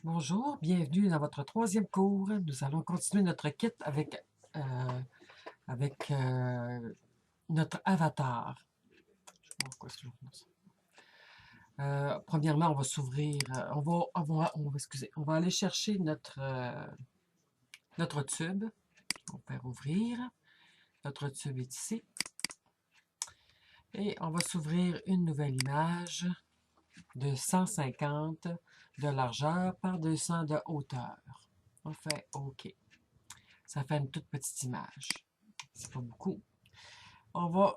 Bonjour, bienvenue dans votre troisième cours. Nous allons continuer notre kit avec notre avatar. Je sais pas pourquoi c'est toujours comme ça. Premièrement, on va s'ouvrir, excusez, on va aller chercher notre tube. On va faire ouvrir. Notre tube est ici. Et on va s'ouvrir une nouvelle image de 150 de largeur par 200 de hauteur. On fait OK. Ça fait une toute petite image. C'est pas beaucoup. On va,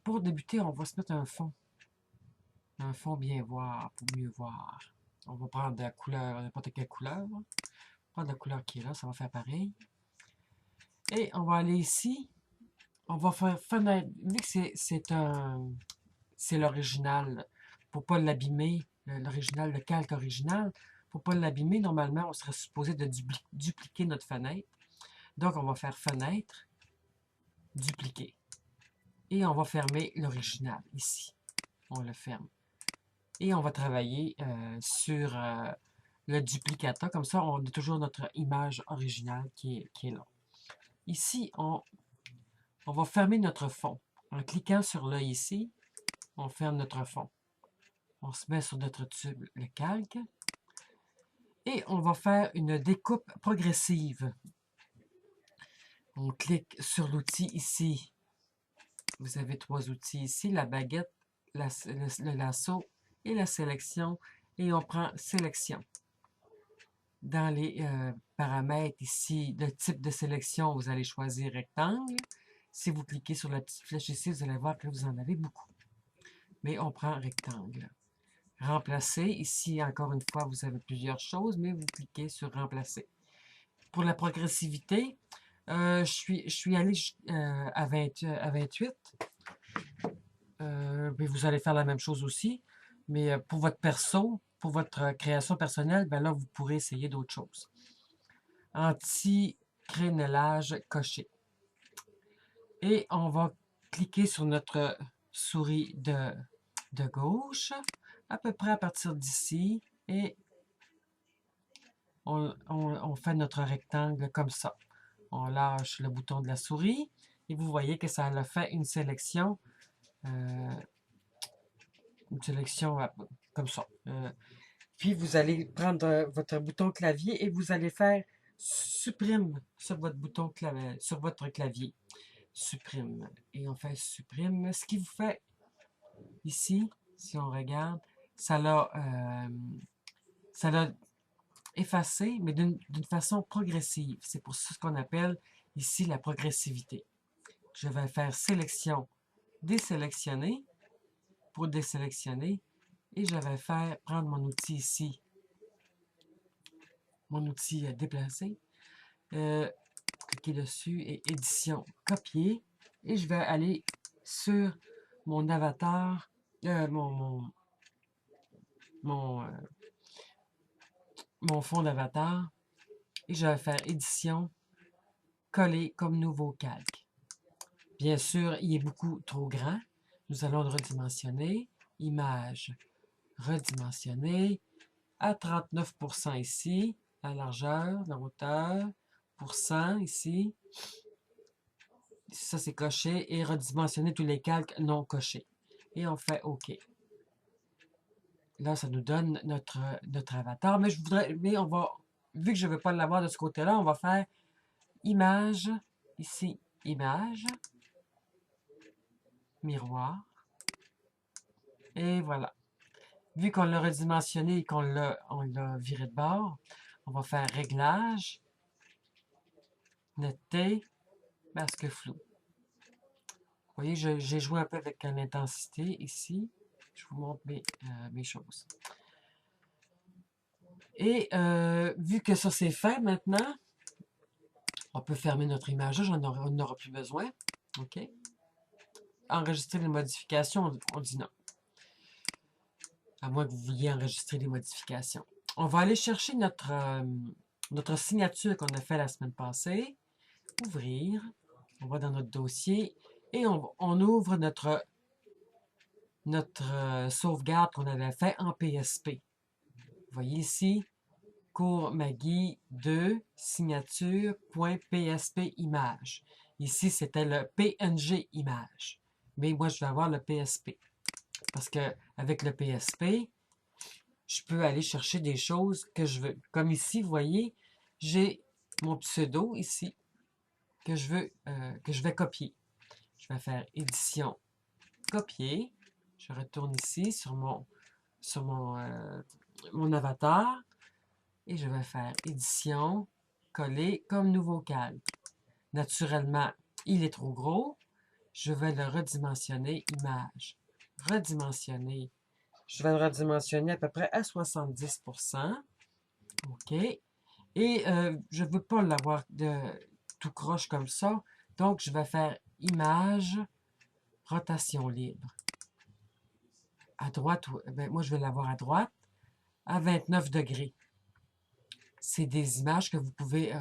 pour débuter, on va se mettre un fond. Un fond bien voir, pour mieux voir. On va prendre de la couleur, n'importe quelle couleur. On va prendre la couleur qui est là, ça va faire pareil. Et on va aller ici. On va faire fenêtre. Vu que c'est l'original, pour pas l'abîmer, l'original, le calque original, pour pas l'abîmer, normalement, on serait supposé de dupliquer notre fenêtre. Donc, on va faire fenêtre, dupliquer. Et on va fermer l'original ici. On le ferme. Et on va travailler sur le duplicata. Comme ça, on a toujours notre image originale qui est là. Ici, on va fermer notre fond. En cliquant sur l'œil ici, on ferme notre fond. On se met sur notre tube, le calque. Et on va faire une découpe progressive. On clique sur l'outil ici. Vous avez trois outils ici, la baguette, le lasso et la sélection. Et on prend sélection. Dans les paramètres ici, le type de sélection, vous allez choisir rectangle. Si vous cliquez sur la petite flèche ici, vous allez voir que vous en avez beaucoup. Mais on prend rectangle. Remplacer, ici encore une fois, vous avez plusieurs choses, mais vous cliquez sur remplacer. Pour la progressivité, je suis allé à 28. Puis vous allez faire la même chose aussi. Mais pour votre perso, pour votre création personnelle, ben là, vous pourrez essayer d'autres choses. Anti-crénelage coché. Et on va cliquer sur notre souris de gauche, à peu près à partir d'ici, et on fait notre rectangle comme ça. On lâche le bouton de la souris, et vous voyez que ça a fait une sélection comme ça. Puis vous allez prendre votre bouton clavier et vous allez faire supprime sur votre bouton clavier, sur votre clavier. Supprime. Et on fait supprime. Ce qui vous fait ici, si on regarde, ça l'a effacé, mais d'une façon progressive. C'est pour ça qu'on appelle ici la progressivité. Je vais faire sélection, désélectionner pour désélectionner. Et je vais prendre mon outil ici, mon outil déplacer, cliquer dessus et édition, copier. Et je vais aller sur mon avatar, mon, mon fond d'avatar. Et je vais faire édition, coller comme nouveau calque. Bien sûr, il est beaucoup trop grand. Nous allons le redimensionner. Image, redimensionner à 39% ici, la largeur, la hauteur, % ici. Ça, c'est coché et redimensionner tous les calques non cochés. Et on fait OK. Là, ça nous donne notre avatar. Mais on va, vu que je ne veux pas l'avoir de ce côté-là, on va faire image, ici, image, miroir. Et voilà. Vu qu'on l'a redimensionné et qu'on l'a viré de bord, on va faire réglage, netteté, masque flou. Vous voyez, j'ai joué un peu avec l'intensité ici. Je vous montre mes choses. Et vu que ça c'est fait maintenant, on peut fermer notre image. On n'aura plus besoin. OK. Enregistrer les modifications, on dit non. À moins que vous vouliez enregistrer les modifications. On va aller chercher notre signature qu'on a fait la semaine passée. Ouvrir. On va dans notre dossier et on ouvre notre sauvegarde qu'on avait fait en PSP. voyez ici, cours Maggie 2, signature.psp image. Ici, c'était le PNG image. Mais moi, je vais avoir le PSP. Parce que avec le PSP, je peux aller chercher des choses que je veux. Comme ici, vous voyez, j'ai mon pseudo ici que je vais copier. Je vais faire édition, copier. Je retourne ici sur mon avatar et je vais faire édition, coller comme nouveau calque. Naturellement, il est trop gros. Je vais le redimensionner, image. Redimensionner. Je vais le redimensionner à peu près à 70%. OK. Et je ne veux pas l'avoir tout croche comme ça. Donc, je vais faire image, rotation libre. À droite, ben, moi, je vais l'avoir à droite, à 29 degrés. C'est des images que vous pouvez...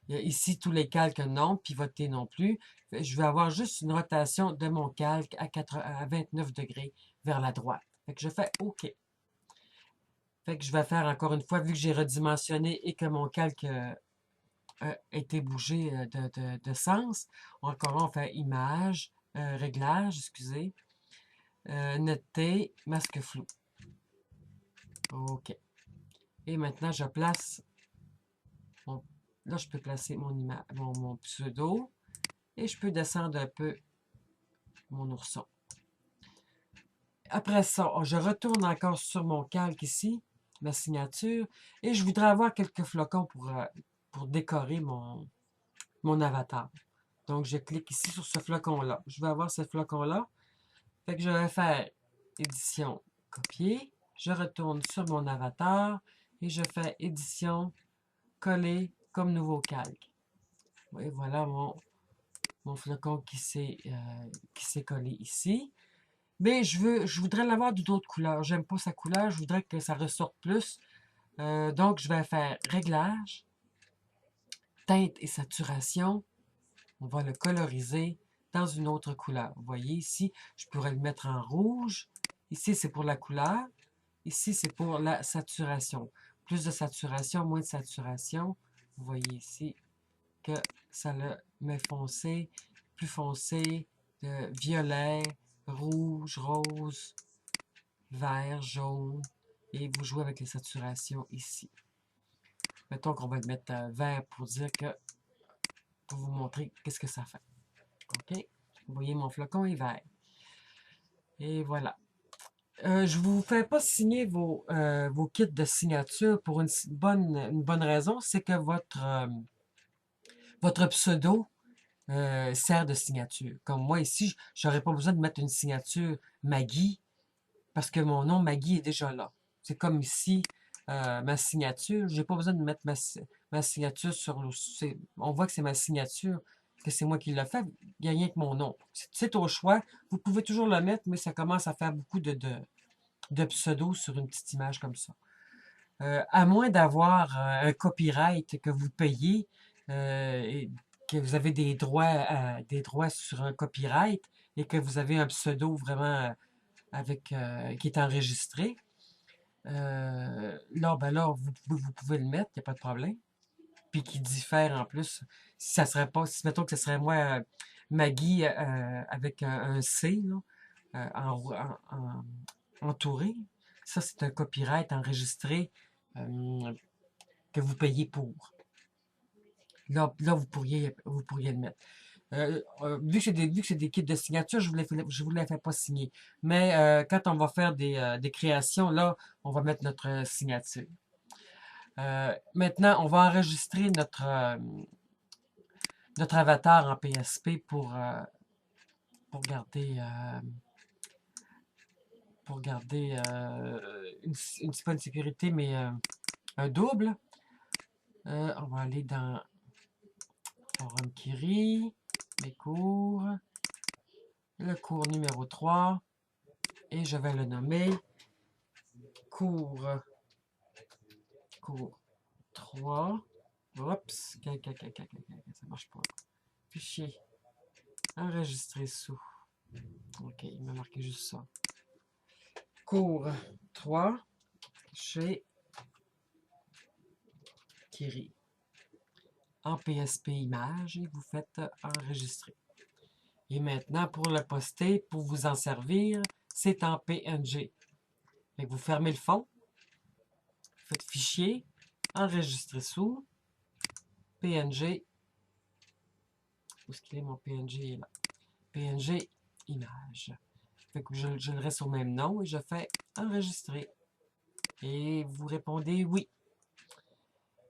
ici, tous les calques non, pivoter non plus. Je vais avoir juste une rotation de mon calque à 29 degrés vers la droite. Fait que je fais OK. Fait que je vais faire encore une fois, vu que j'ai redimensionné et que mon calque a été bougé de sens. Encore là, on fait image, réglage, excusez, netteté, masque flou. OK. Et maintenant, je place, là, je peux placer mon pseudo et je peux descendre un peu mon ourson. Après ça, je retourne encore sur mon calque ici, ma signature, et je voudrais avoir quelques flocons pour décorer mon avatar. Donc, je clique ici sur ce flocon-là. Je vais avoir ce flocon-là. Fait que je vais faire édition, copier. Je retourne sur mon avatar et je fais édition, coller comme nouveau calque. Et voilà mon flocon qui s'est collé ici. Mais je voudrais l'avoir d'une autre couleur. J'aime pas sa couleur. Je voudrais que ça ressorte plus. Donc, je vais faire réglage, teinte et saturation. On va le coloriser dans une autre couleur. Vous voyez ici, je pourrais le mettre en rouge. Ici, c'est pour la couleur. Ici, c'est pour la saturation. Plus de saturation, moins de saturation. Vous voyez ici que ça le met foncé, plus foncé, violet, rouge, rose, vert, jaune. Et vous jouez avec les saturations ici. Mettons qu'on va le mettre vert pour vous montrer qu'est-ce que ça fait. OK? Vous voyez, mon flocon est vert. Et voilà. Je ne vous fais pas signer vos kits de signature pour une bonne raison, c'est que votre pseudo sert de signature. Comme moi ici, je n'aurais pas besoin de mettre une signature Maggie parce que mon nom Maggie est déjà là. C'est comme ici, ma signature. Je n'ai pas besoin de mettre ma signature sur le... On voit que c'est ma signature, que c'est moi qui l'ai fait. Il n'y a rien que mon nom. C'est au choix. Vous pouvez toujours le mettre, mais ça commence à faire beaucoup de pseudo sur une petite image comme ça. À moins d'avoir un copyright que vous payez et que vous avez des droits sur un copyright et que vous avez un pseudo vraiment qui est enregistré, là, vous pouvez le mettre, il n'y a pas de problème. Puis qui diffère en plus. Si ça serait pas, si mettons que ce serait moi, Maggie avec un C, là, entouré, ça c'est un copyright enregistré que vous payez pour. Là vous pourriez le mettre. Vu que c'est des kits de signature, je vous les fais pas signer. Mais quand on va faire des créations, là, on va mettre notre signature. Maintenant, on va enregistrer notre avatar en PSP pour garder, c'est pas une sécurité, mais un double. On va aller dans Forum Kiri, mes cours, le cours numéro 3, et je vais le nommer cours 3. Oups, ça marche pas. Fichier, enregistrer sous. Ok, il m'a marqué juste ça. Cours 3, chez l'acquérir en PSP image et vous faites enregistrer. Et maintenant, pour le poster, pour vous en servir, c'est en PNG. Et vous fermez le fond, faites fichier, enregistrer sous, PNG. Où est-ce qu'il est mon PNG? Il est là. PNG image. Fait que je le reste au même nom et je fais enregistrer. Et vous répondez oui.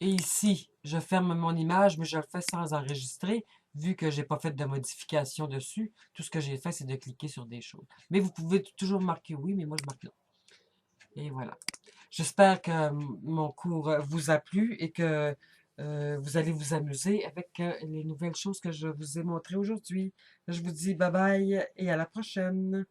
Et ici, je ferme mon image, mais je le fais sans enregistrer, vu que je n'ai pas fait de modification dessus. Tout ce que j'ai fait, c'est de cliquer sur des choses. Mais vous pouvez toujours marquer oui, mais moi je marque non. Et voilà. J'espère que mon cours vous a plu et que vous allez vous amuser avec les nouvelles choses que je vous ai montrées aujourd'hui. Je vous dis bye bye et à la prochaine.